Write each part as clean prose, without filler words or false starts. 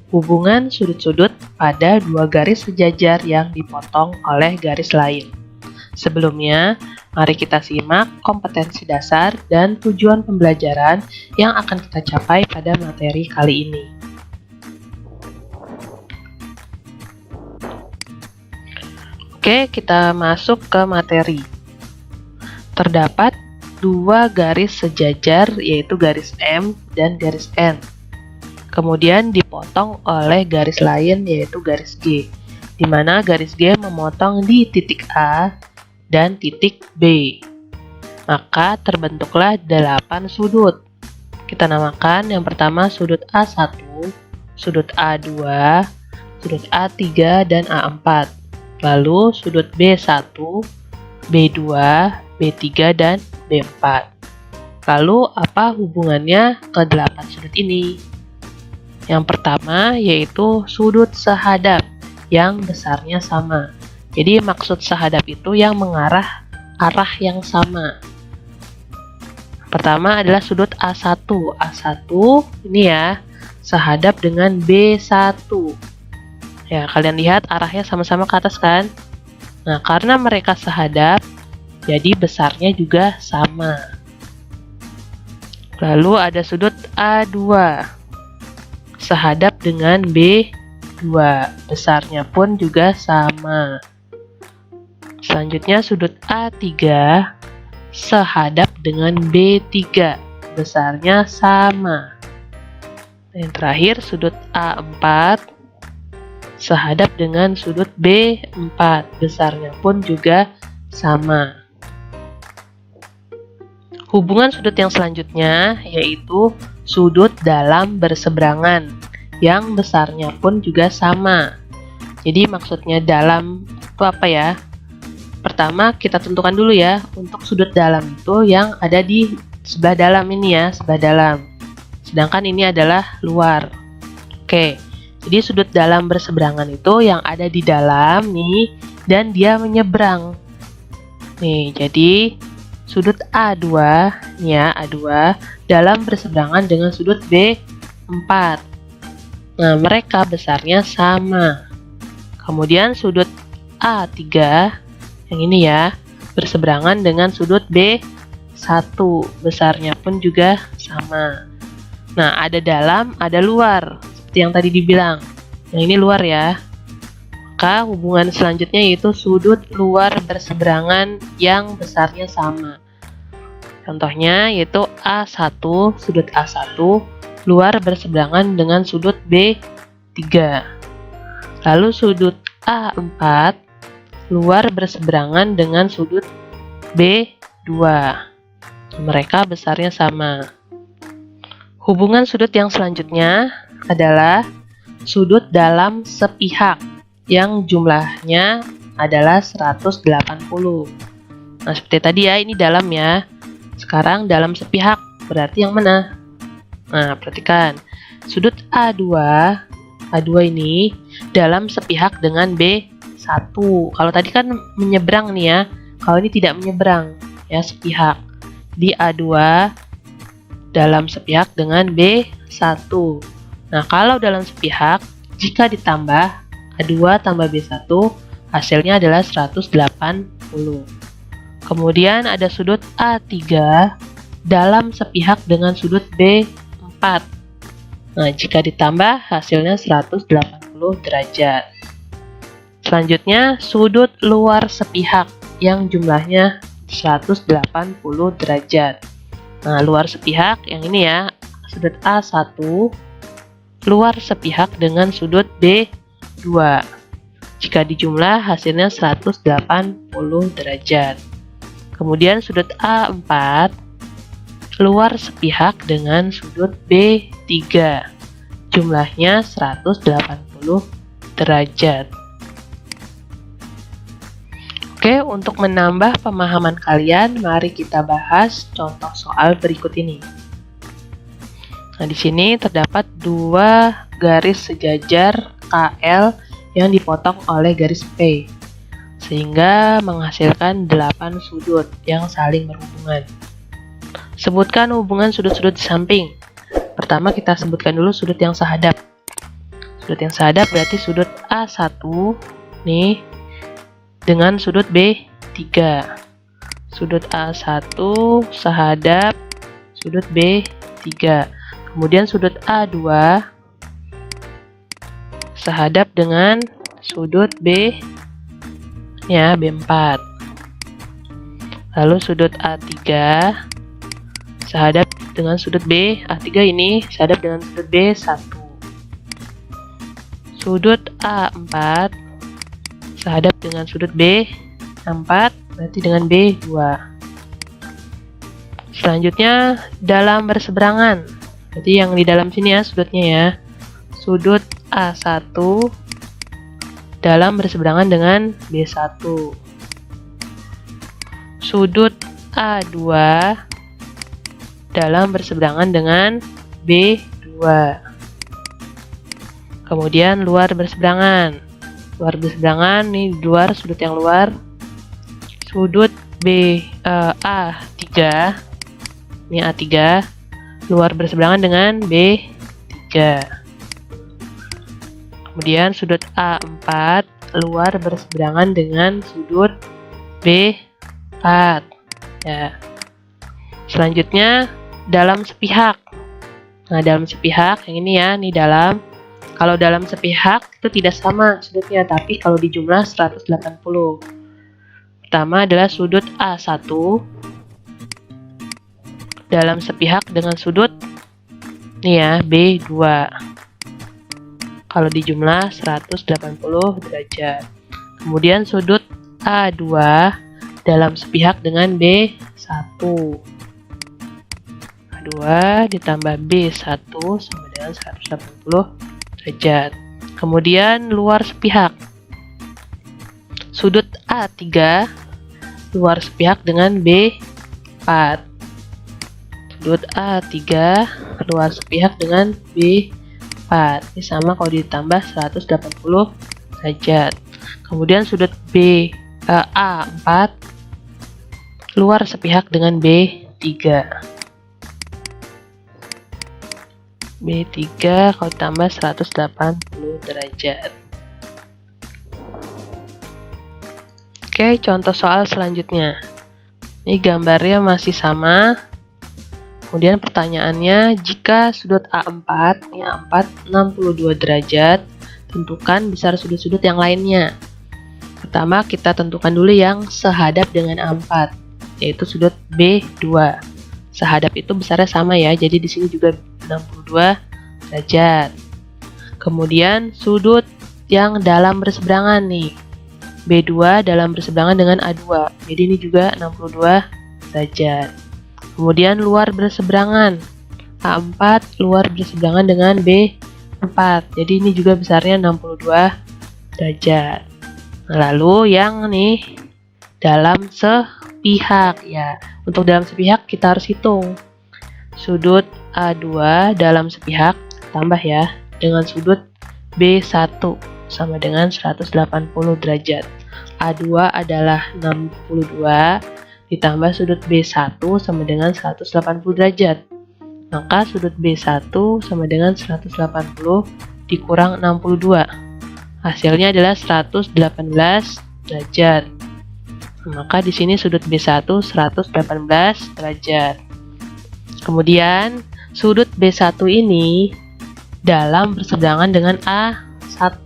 hubungan sudut-sudut pada dua garis sejajar yang dipotong oleh garis lain. Sebelumnya, mari kita simak kompetensi dasar dan tujuan pembelajaran yang akan kita capai pada materi kali ini. Oke, kita masuk ke materi. Terdapat dua garis sejajar, yaitu garis M dan garis N. Kemudian dipotong oleh garis lain, yaitu garis G, di mana garis G memotong di titik A dan titik B. Maka terbentuklah 8 sudut. Kita namakan yang pertama sudut A1, sudut A2, sudut A3, dan A4. Lalu sudut B1, B2, B3, dan B4. Lalu apa hubungannya ke 8 sudut ini? Yang pertama yaitu sudut sehadap yang besarnya sama. Jadi maksud sehadap itu yang mengarah arah yang sama. Pertama adalah sudut A1. A1 ini ya sehadap dengan B1. Ya, kalian lihat arahnya sama-sama ke atas kan? Nah, karena mereka sehadap, jadi besarnya juga sama. Lalu ada sudut A2 sehadap dengan B2, besarnya pun juga sama. Selanjutnya sudut A3 sehadap dengan B3, besarnya sama. Yang terakhir sudut A4 sehadap dengan sudut B4, besarnya pun juga sama. Hubungan sudut yang selanjutnya yaitu sudut dalam berseberangan yang besarnya pun juga sama. Jadi maksudnya dalam itu apa ya? Pertama kita tentukan dulu ya, untuk sudut dalam itu yang ada di sebelah dalam ini ya, sebelah dalam. Sedangkan ini adalah luar. Oke. Jadi sudut dalam berseberangan itu yang ada di dalam nih dan dia menyeberang. Nih, jadi sudut A2 nih ya, A2 dalam berseberangan dengan sudut B4. Nah, mereka besarnya sama. Kemudian sudut A3 yang ini ya, berseberangan dengan sudut B1, besarnya pun juga sama. Nah, ada dalam, ada luar. Seperti yang tadi dibilang. Yang ini luar ya. Maka hubungan selanjutnya yaitu sudut luar berseberangan yang besarnya sama. Contohnya yaitu A1, sudut A1 luar berseberangan dengan sudut B3. Lalu sudut A4 luar berseberangan dengan sudut B2. Mereka besarnya sama. Hubungan sudut yang selanjutnya adalah sudut dalam sepihak yang jumlahnya adalah 180. Nah, seperti tadi ya, ini dalam ya. Sekarang dalam sepihak, berarti yang mana? Nah, perhatikan. Sudut A2, A2 ini dalam sepihak dengan B1. Kalau tadi kan menyeberang nih ya. Kalau ini tidak menyeberang, ya sepihak. Di A2 dalam sepihak dengan B1. Nah, kalau dalam sepihak, jika ditambah A2 tambah B1, hasilnya adalah 180. Kemudian ada sudut A3 dalam sepihak dengan sudut B4. Nah, jika ditambah, hasilnya 180 derajat. Selanjutnya, sudut luar sepihak yang jumlahnya 180 derajat. Nah, luar sepihak yang ini ya, sudut A1 luar sepihak dengan sudut B2. Jika dijumlah hasilnya 180 derajat. Kemudian sudut A4 luar sepihak dengan sudut B3. Jumlahnya 180 derajat. Oke, untuk menambah pemahaman kalian, mari kita bahas contoh soal berikut ini. Nah, di sini terdapat dua garis sejajar KL yang dipotong oleh garis P, sehingga menghasilkan 8 sudut yang saling berhubungan. Sebutkan hubungan sudut-sudut di samping. Pertama kita sebutkan dulu sudut yang sehadap. Sudut yang sehadap berarti sudut A1 nih dengan sudut B3. Sudut A1 sehadap sudut B3. Kemudian sudut A2 sehadap dengan sudut B ya, B4. Lalu sudut A3 sehadap dengan sudut B, A3 ini sehadap dengan sudut B1. Sudut A4 sehadap dengan sudut B4, berarti dengan B2. Selanjutnya dalam berseberangan. Berarti yang di dalam sini ya sudutnya ya. Sudut A1 dalam berseberangan dengan B1. Sudut A2 dalam berseberangan dengan B2. Kemudian luar berseberangan. Luar berseberangan nih, di luar sudut yang luar. Sudut A3. Ini A3 luar berseberangan dengan B3. Kemudian sudut A4 luar berseberangan dengan sudut B4 ya. Selanjutnya dalam sepihak. Nah, dalam sepihak yang ini ya, ini dalam. Kalau dalam sepihak itu tidak sama sudutnya, tapi kalau dijumlah 180. Pertama adalah sudut A1 dalam sepihak dengan sudut ini ya, B2. Kalau dijumlah 180 derajat. Kemudian sudut A2 dalam sepihak dengan B1. A2 ditambah B1 sama dengan 180 derajat. Kemudian luar sepihak. Sudut A3 luar sepihak dengan B4. Sudut A3 luar sepihak dengan B4. Ini sama kalau ditambah 180 derajat. Kemudian sudut A4 luar sepihak dengan B3. B3 kalau tambah 180 derajat. Oke, contoh soal selanjutnya. Ini gambarnya masih sama. Kemudian pertanyaannya, jika sudut A4, ini A4 62 derajat, tentukan besar sudut-sudut yang lainnya. Pertama, kita tentukan dulu yang sehadap dengan A4, yaitu sudut B2. Sehadap itu besarnya sama ya, jadi di sini juga 62 derajat. Kemudian sudut yang dalam berseberangan nih, B2 dalam berseberangan dengan A2, jadi ini juga 62 derajat. Kemudian luar berseberangan, A4 luar berseberangan dengan B4, jadi ini juga besarnya 62 derajat. Lalu yang nih dalam sepihak ya. Untuk dalam sepihak kita harus hitung. Sudut A2 dalam sepihak tambah ya dengan sudut B1 sama dengan 180 derajat. A2 adalah 62 ditambah sudut B1 sama dengan 180 derajat. Maka sudut B1 sama dengan 180 dikurang 62. Hasilnya adalah 118 derajat. Maka di sini sudut B1 118 derajat. Kemudian sudut B1 ini dalam berseberangan dengan A1.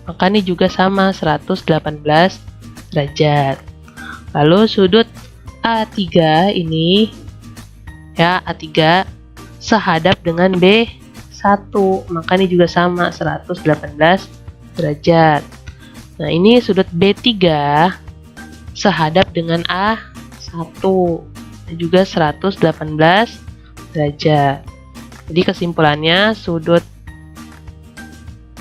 Maka ini juga sama 118 derajat. Lalu sudut A3 ini ya, A3 sehadap dengan B1. Maka ini juga sama 118 derajat. Nah, ini sudut B3 sehadap dengan A1 dan juga 118 derajat. Jadi kesimpulannya sudut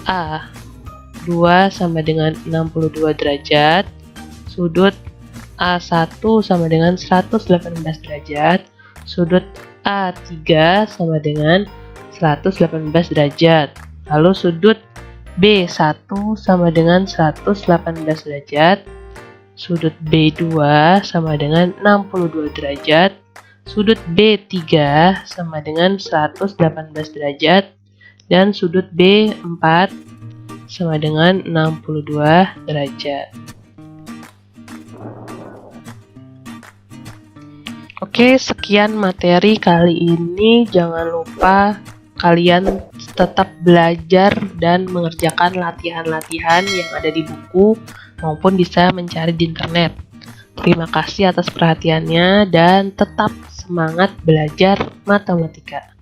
A2 sama dengan 62 derajat, sudut A1 sama dengan 118 derajat, sudut A3 sama dengan 118 derajat. Lalu sudut B1 sama dengan 118 derajat, sudut B2 sama dengan 62 derajat, sudut B3 sama dengan 118 derajat, dan sudut B4 sama dengan 62 derajat. Oke, sekian materi kali ini. Jangan lupa kalian tetap belajar dan mengerjakan latihan-latihan yang ada di buku maupun bisa mencari di internet. Terima kasih atas perhatiannya dan tetap semangat belajar matematika.